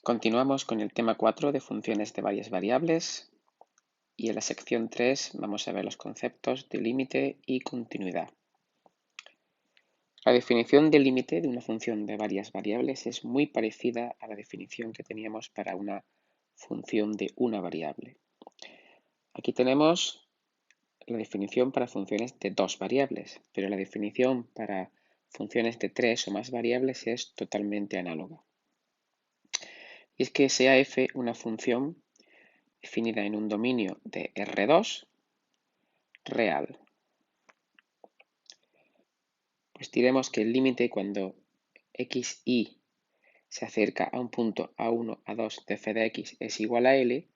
Continuamos con el tema 4 de funciones de varias variables y en la sección 3 vamos a ver los conceptos de límite y continuidad. La definición de límite de una función de varias variables es muy parecida a la definición que teníamos para una función de una variable. Aquí tenemos la definición para funciones de dos variables, pero la definición para funciones de tres o más variables es totalmente análoga. Y es que sea f una función definida en un dominio de R2 real. Pues diremos que el límite cuando x y se acerca a un punto a1, a2 de f de x es igual a L,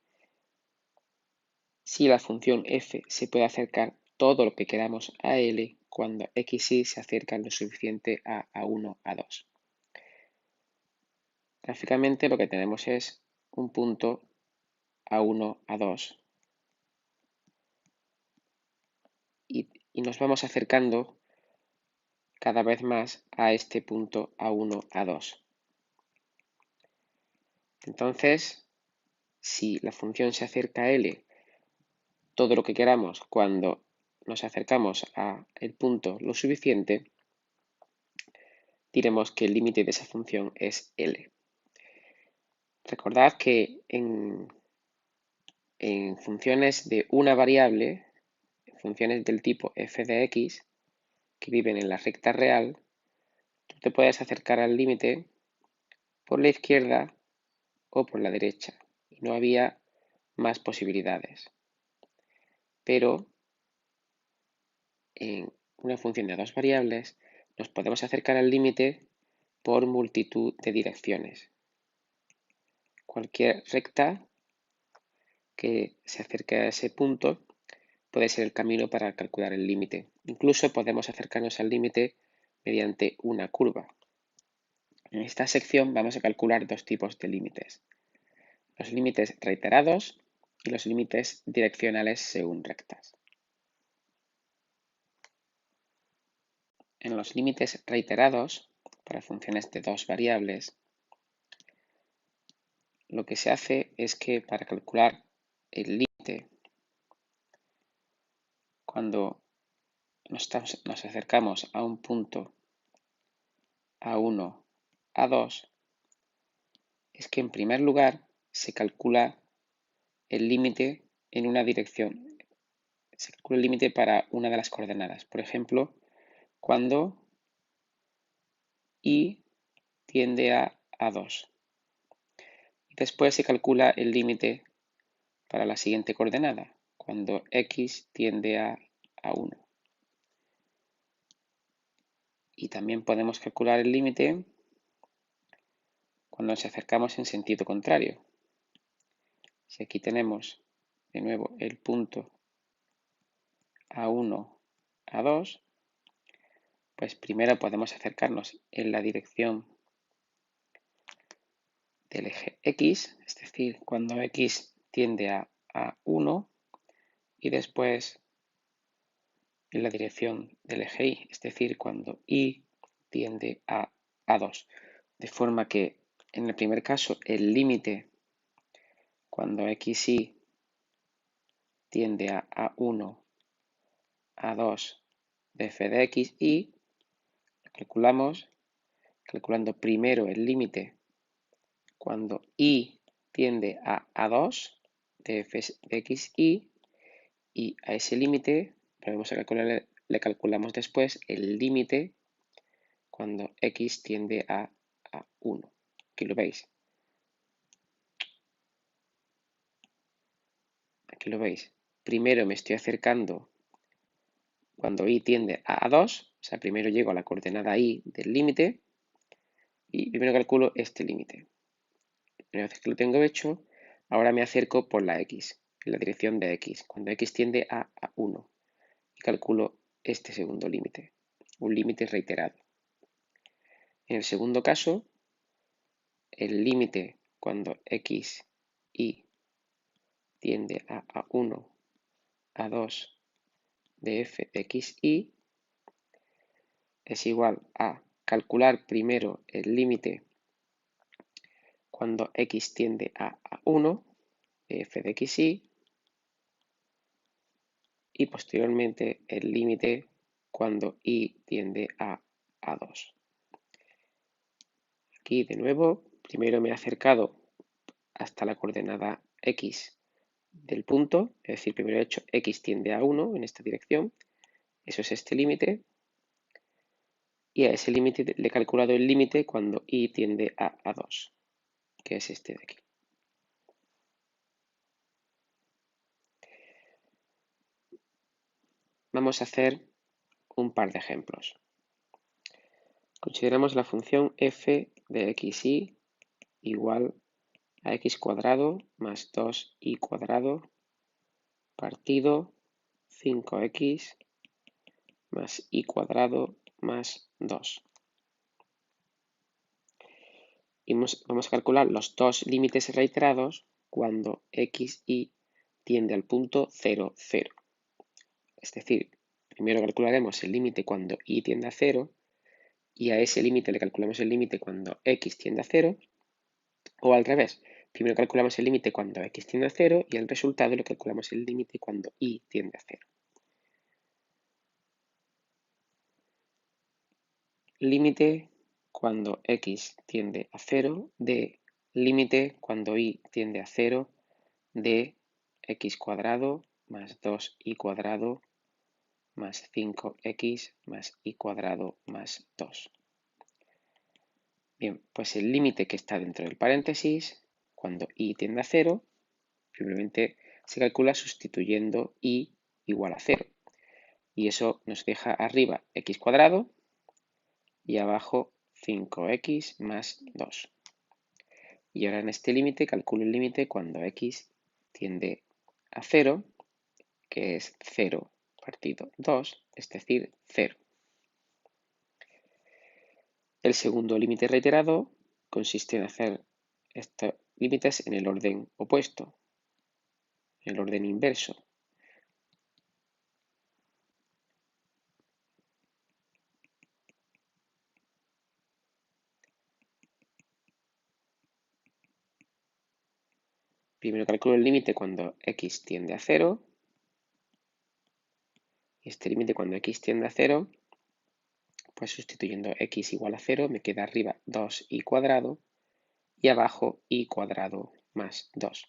si la función f se puede acercar todo lo que queramos a L cuando x y se acerca lo suficiente a a1, a2. Gráficamente lo que tenemos es un punto a1, a2 y nos vamos acercando cada vez más a este punto a1, a2. Entonces, si la función se acerca a L todo lo que queramos cuando nos acercamos a el punto lo suficiente, diremos que el límite de esa función es L. Recordad que en funciones de una variable, funciones del tipo f de x, que viven en la recta real, tú te puedes acercar al límite por la izquierda o por la derecha, y no había más posibilidades. Pero en una función de dos variables nos podemos acercar al límite por multitud de direcciones. Cualquier recta que se acerque a ese punto puede ser el camino para calcular el límite. Incluso podemos acercarnos al límite mediante una curva. En esta sección vamos a calcular dos tipos de límites: los límites reiterados y los límites direccionales según rectas. En los límites reiterados, para funciones de dos variables, lo que se hace es que para calcular el límite, cuando nos acercamos a un punto a1, a2, es que en primer lugar se calcula el límite en una dirección. Se calcula el límite para una de las coordenadas. Por ejemplo, cuando y tiende a a2. Después se calcula el límite para la siguiente coordenada, cuando x tiende a 1. Y también podemos calcular el límite cuando nos acercamos en sentido contrario. Si aquí tenemos de nuevo el punto a1, a2, pues primero podemos acercarnos en la dirección del eje x, es decir, cuando x tiende a 1, y después en la dirección del eje y, es decir, cuando y tiende a 2. De forma que en el primer caso el límite cuando x y tiende a 1, a 2 de f de x y calculamos calculando primero el límite cuando y tiende a 2 de f de x y a ese límite le calculamos después el límite cuando x tiende a 1. Aquí lo veis. Aquí lo veis. Primero me estoy acercando cuando y tiende a 2, o sea, primero llego a la coordenada y del límite y primero calculo este límite. Una vez que lo tengo hecho, ahora me acerco por la x, en la dirección de x, cuando x tiende a 1, y calculo este segundo límite, un límite reiterado. En el segundo caso, el límite cuando x y tiende a 1, a 2 de f de x y es igual a calcular primero el límite cuando x tiende a 1, f de xy, y posteriormente el límite cuando y tiende a 2. Aquí de nuevo, primero me he acercado hasta la coordenada x del punto, es decir, primero he hecho x tiende a 1 en esta dirección, eso es este límite, y a ese límite le he calculado el límite cuando y tiende a 2, que es este de aquí. Vamos a hacer un par de ejemplos. Consideramos la función f de xy igual a x cuadrado más 2y cuadrado partido 5x más y cuadrado más 2. Y vamos a calcular los dos límites reiterados cuando x y tiende al punto 0, 0. Es decir, primero calcularemos el límite cuando y tiende a 0 y a ese límite le calculamos el límite cuando x tiende a 0, o al revés, primero calculamos el límite cuando x tiende a 0 y al resultado le calculamos el límite cuando y tiende a 0. Límite cuando x tiende a 0 de límite cuando y tiende a 0 de x cuadrado más 2y cuadrado más 5x más y cuadrado más 2. Bien, pues el límite que está dentro del paréntesis, cuando y tiende a 0, simplemente se calcula sustituyendo y igual a 0. Y eso nos deja arriba x cuadrado y abajo 5x más 2. Y ahora en este límite calculo el límite cuando x tiende a 0, que es 0 partido 2, es decir, 0. El segundo límite reiterado consiste en hacer estos límites en el orden opuesto, en el orden inverso. Primero calculo el límite cuando x tiende a 0. Y este límite cuando x tiende a 0, pues sustituyendo x igual a 0, me queda arriba 2y cuadrado y abajo y cuadrado más 2.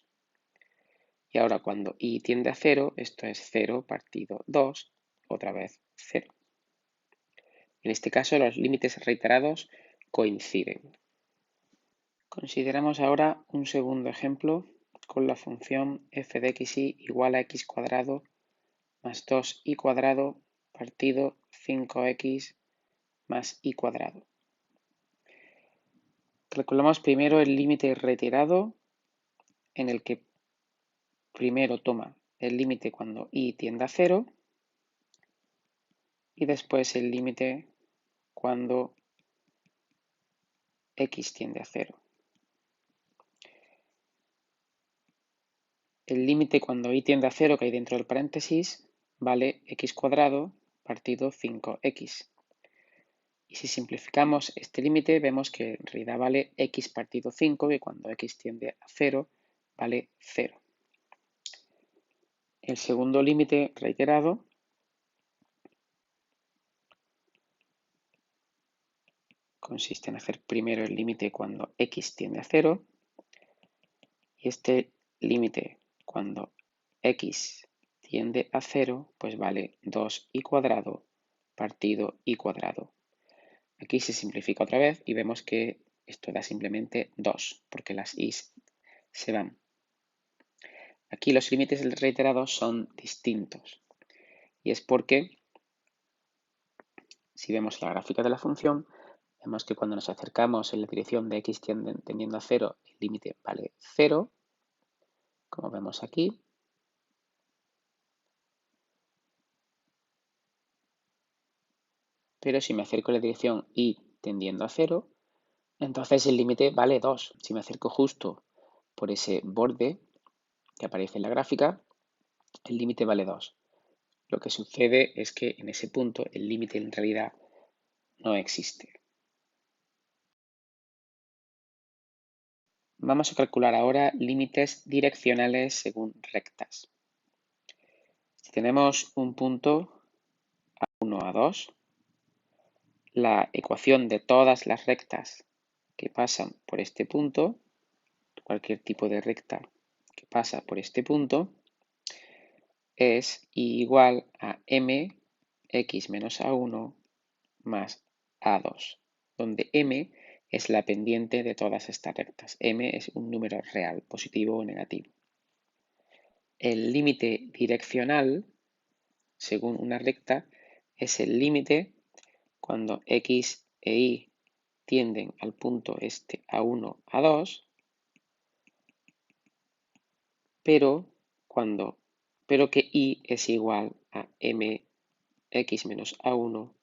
Y ahora cuando y tiende a 0, esto es 0 partido 2, otra vez 0. En este caso los límites reiterados coinciden. Consideramos ahora un segundo ejemplo con la función f de xy igual a x cuadrado más 2y cuadrado partido 5x más y cuadrado. Calculamos primero el límite reiterado en el que primero toma el límite cuando y tiende a 0 y después el límite cuando x tiende a 0. El límite cuando y tiende a 0 que hay dentro del paréntesis vale x cuadrado partido 5x. Y si simplificamos este límite vemos que en realidad vale x partido 5, que cuando x tiende a 0 vale 0. El segundo límite reiterado consiste en hacer primero el límite cuando x tiende a 0 y este límite cuando x tiende a 0 pues vale 2y cuadrado partido y cuadrado. Aquí se simplifica otra vez y vemos que esto da simplemente 2 porque las y se van. Aquí los límites reiterados son distintos y es porque si vemos la gráfica de la función vemos que cuando nos acercamos en la dirección de x tendiendo a 0, el límite vale 0, como vemos aquí. Pero si me acerco en la dirección y tendiendo a 0, entonces el límite vale 2. Si me acerco justo por ese borde que aparece en la gráfica, el límite vale 2. Lo que sucede es que en ese punto el límite en realidad no existe. Vamos a calcular ahora límites direccionales según rectas. Si tenemos un punto A1, A2, la ecuación de todas las rectas que pasan por este punto, cualquier tipo de recta que pasa por este punto, es igual a mx menos a1 más a2, donde m es la pendiente de todas estas rectas. M es un número real, positivo o negativo. El límite direccional, según una recta, es el límite cuando x e y tienden al punto este A1, A2, pero que y es igual a mx menos a1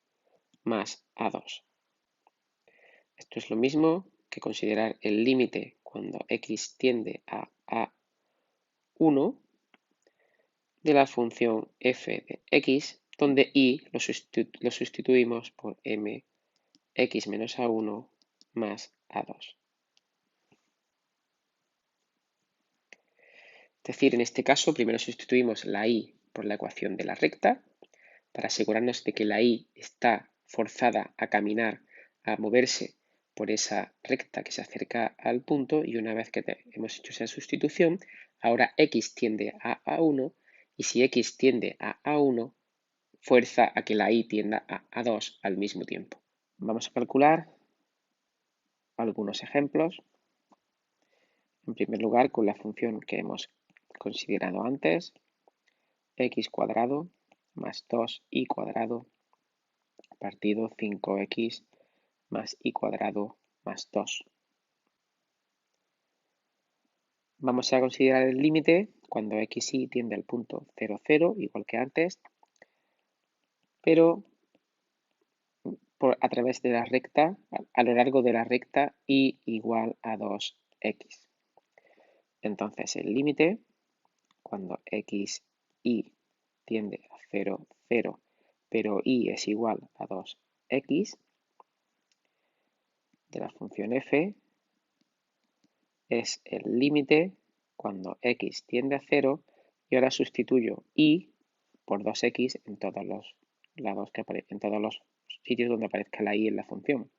más a2. Esto es lo mismo que considerar el límite cuando x tiende a a1 de la función f de x, donde y lo sustituimos por mx menos a1 más a2. Es decir, en este caso, primero sustituimos la y por la ecuación de la recta, para asegurarnos de que la y está forzada a caminar, a moverse por esa recta que se acerca al punto, y una vez que hemos hecho esa sustitución, ahora x tiende a a1, y si x tiende a a1, fuerza a que la y tienda a a2 al mismo tiempo. Vamos a calcular algunos ejemplos. En primer lugar, con la función que hemos considerado antes, x cuadrado más 2y cuadrado partido 5x más y cuadrado más 2. Vamos a considerar el límite cuando x y tiende al punto 0, 0, igual que antes, pero a través de la recta, a lo largo de la recta y igual a 2x. Entonces el límite cuando x y tiende a 0, 0, pero y es igual a 2x de la función f es el límite cuando x tiende a 0 y ahora sustituyo y por 2x en todos los lados en todos los sitios donde aparezca la y en la función.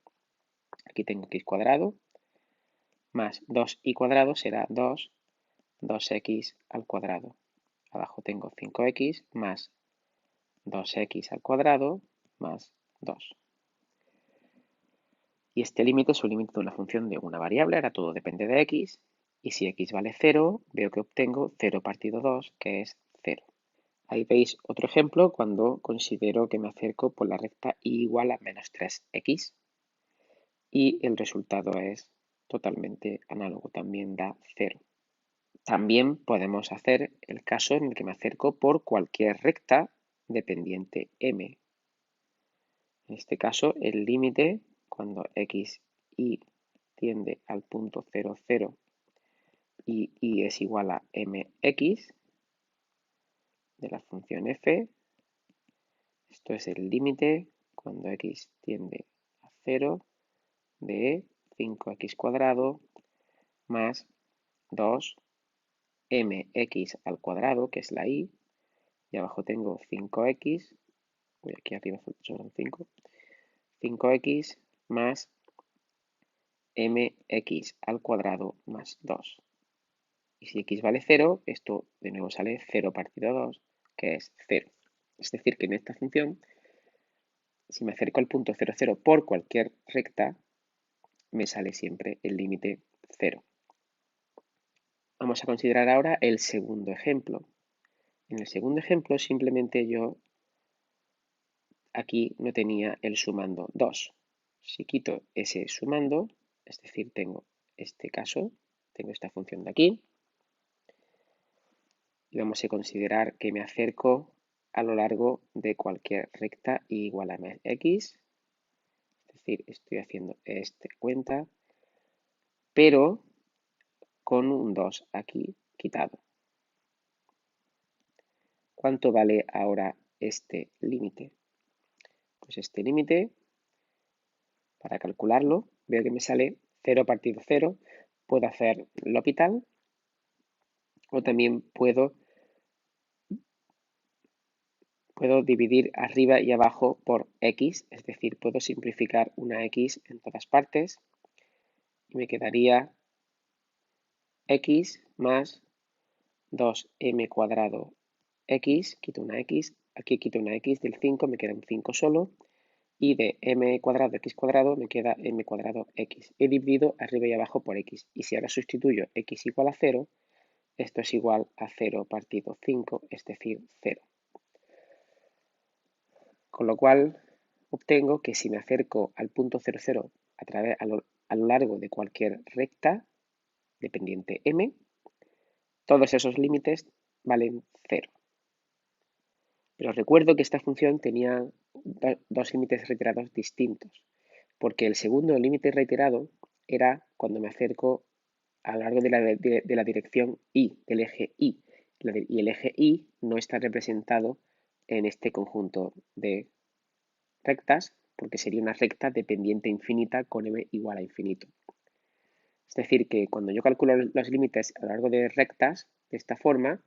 Aquí tengo x cuadrado más 2y cuadrado será 2x al cuadrado. Abajo tengo 5x más 2x al cuadrado más 2. Y este límite es un límite de una función de una variable, ahora todo depende de x, y si x vale 0, veo que obtengo 0 partido 2, que es 0. Ahí veis otro ejemplo cuando considero que me acerco por la recta y igual a menos 3x, y el resultado es totalmente análogo, también da 0. También podemos hacer el caso en el que me acerco por cualquier recta dependiente m. En este caso, el límite cuando x y tiende al punto 0, 0 y y es igual a mx de la función f, esto es el límite cuando x tiende a 0 de 5x cuadrado más 2mx al cuadrado, que es la y, y abajo tengo 5x, voy aquí arriba son 5, 5x más mx al cuadrado más 2. Y si x vale 0, esto de nuevo sale 0 partido 2, que es 0. Es decir, que en esta función, si me acerco al punto 0, 0 por cualquier recta, me sale siempre el límite 0. Vamos a considerar ahora el segundo ejemplo. En el segundo ejemplo, simplemente yo aquí no tenía el sumando 2. Si quito ese sumando, es decir, tengo este caso, tengo esta función de aquí, y vamos a considerar que me acerco a lo largo de cualquier recta igual a x, es decir, estoy haciendo esta cuenta, pero con un 2 aquí quitado. ¿Cuánto vale ahora este límite? Pues este límite, para calcularlo, veo que me sale 0 partido 0, puedo hacer L'Hopital o también puedo dividir arriba y abajo por x, es decir, puedo simplificar una x en todas partes y me quedaría x más 2m cuadrado x, quito una x, aquí quito una x del 5, me queda un 5 solo, y de m cuadrado x cuadrado me queda m cuadrado x. He dividido arriba y abajo por x, y si ahora sustituyo x igual a 0, esto es igual a 0 partido 5, es decir, 0. Con lo cual obtengo que si me acerco al punto 0, 0 a lo largo de cualquier recta dependiente m, todos esos límites valen 0. Pero recuerdo que esta función tenía dos límites reiterados distintos, porque el segundo límite reiterado era cuando me acerco a lo largo de la dirección y, del eje y, y el eje y no está representado en este conjunto de rectas, porque sería una recta dependiente infinita con m igual a infinito. Es decir, que cuando yo calculo los límites a lo largo de rectas, de esta forma,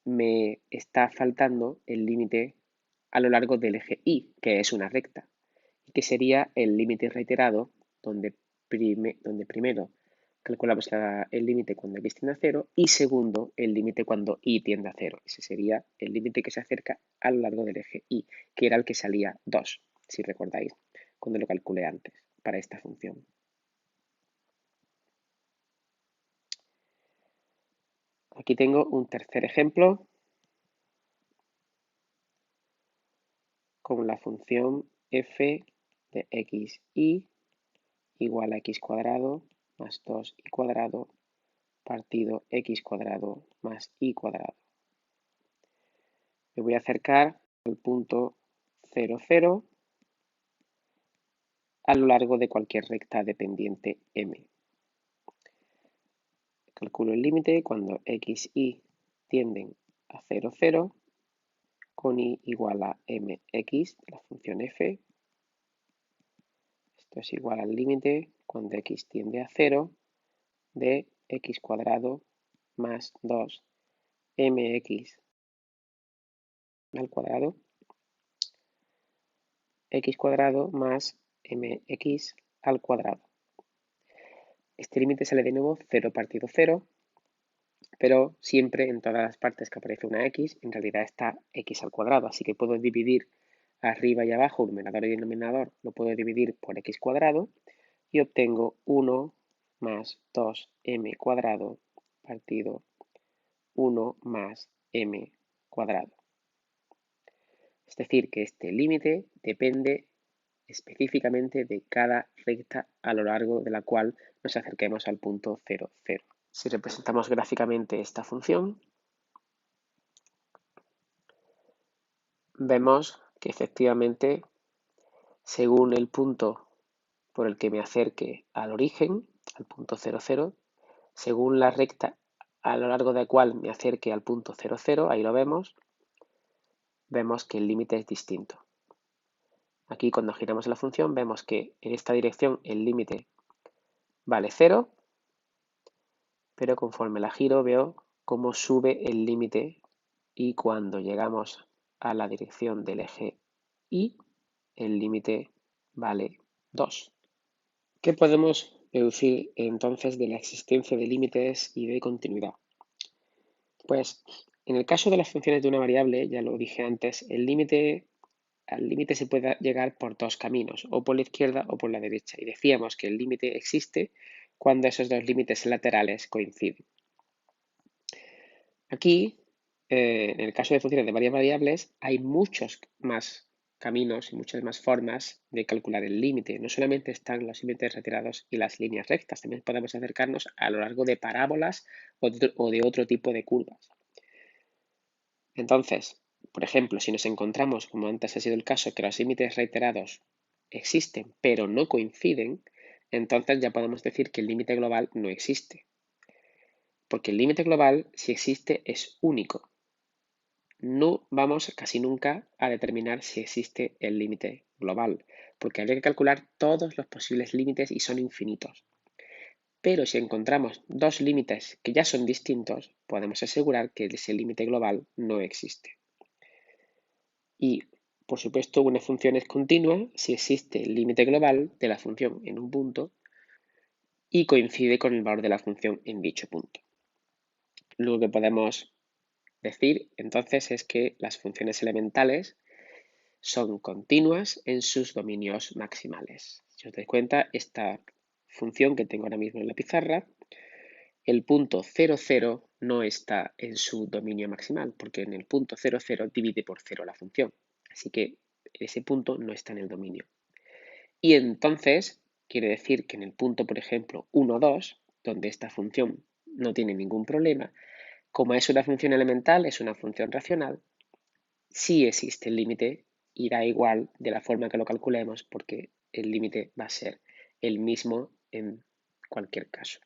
me está faltando el límite a lo largo del eje y, que es una recta, y que sería el límite reiterado, donde primero calculamos el límite cuando x tiende a 0 y segundo el límite cuando y tiende a 0. Ese sería el límite que se acerca a lo largo del eje y, que era el que salía 2, si recordáis, cuando lo calculé antes para esta función. Aquí tengo un tercer ejemplo con la función f de x y igual a x cuadrado más 2y cuadrado partido x cuadrado más y cuadrado. Me voy a acercar al punto 0, 0 a lo largo de cualquier recta dependiente m. Calculo el límite cuando x y tienden a 0, 0 con y igual a mx de la función f. Esto es igual al límite cuando x tiende a 0 de x cuadrado más 2 mx al cuadrado, x cuadrado más mx al cuadrado. Este límite sale de nuevo 0 partido 0, pero siempre en todas las partes que aparece una x, en realidad está x al cuadrado, así que puedo dividir arriba y abajo, numerador y denominador, lo puedo dividir por x cuadrado y obtengo 1 más 2m cuadrado partido 1 más m cuadrado. Es decir, que este límite depende específicamente de cada recta a lo largo de la cual nos acerquemos al punto 0, 0. Si representamos gráficamente esta función, vemos que efectivamente, según el punto por el que me acerque al origen, al punto 0, 0, según la recta a lo largo de la cual me acerque al punto 0, 0, ahí lo vemos que el límite es distinto. Aquí cuando giramos la función vemos que en esta dirección el límite vale 0, pero conforme la giro veo cómo sube el límite y cuando llegamos a la dirección del eje y, el límite vale 2. ¿Qué podemos deducir entonces de la existencia de límites y de continuidad? Pues en el caso de las funciones de una variable, ya lo dije antes, al límite se puede llegar por dos caminos, o por la izquierda o por la derecha. Y decíamos que el límite existe cuando esos dos límites laterales coinciden. Aquí, en el caso de funciones de varias variables, hay muchos más caminos y muchas más formas de calcular el límite. No solamente están los límites retirados y las líneas rectas, también podemos acercarnos a lo largo de parábolas o de otro tipo de curvas. Entonces, por ejemplo, si nos encontramos, como antes ha sido el caso, que los límites reiterados existen pero no coinciden, entonces ya podemos decir que el límite global no existe. Porque el límite global, si existe, es único. No vamos casi nunca a determinar si existe el límite global, porque habría que calcular todos los posibles límites y son infinitos. pero si encontramos dos límites que ya son distintos, podemos asegurar que ese límite global no existe. Y, por supuesto, una función es continua si existe el límite global de la función en un punto y coincide con el valor de la función en dicho punto. Lo que podemos decir entonces es que las funciones elementales son continuas en sus dominios maximales. Si os dais cuenta, esta función que tengo ahora mismo en la pizarra, el punto 0,0 no está en su dominio maximal, porque en el punto 0,0 divide por 0 la función. Así que ese punto no está en el dominio. Y entonces quiere decir que en el punto, por ejemplo, 1, 2, donde esta función no tiene ningún problema, como es una función elemental, es una función racional, sí existe el límite y da igual de la forma que lo calculemos porque el límite va a ser el mismo en cualquier caso.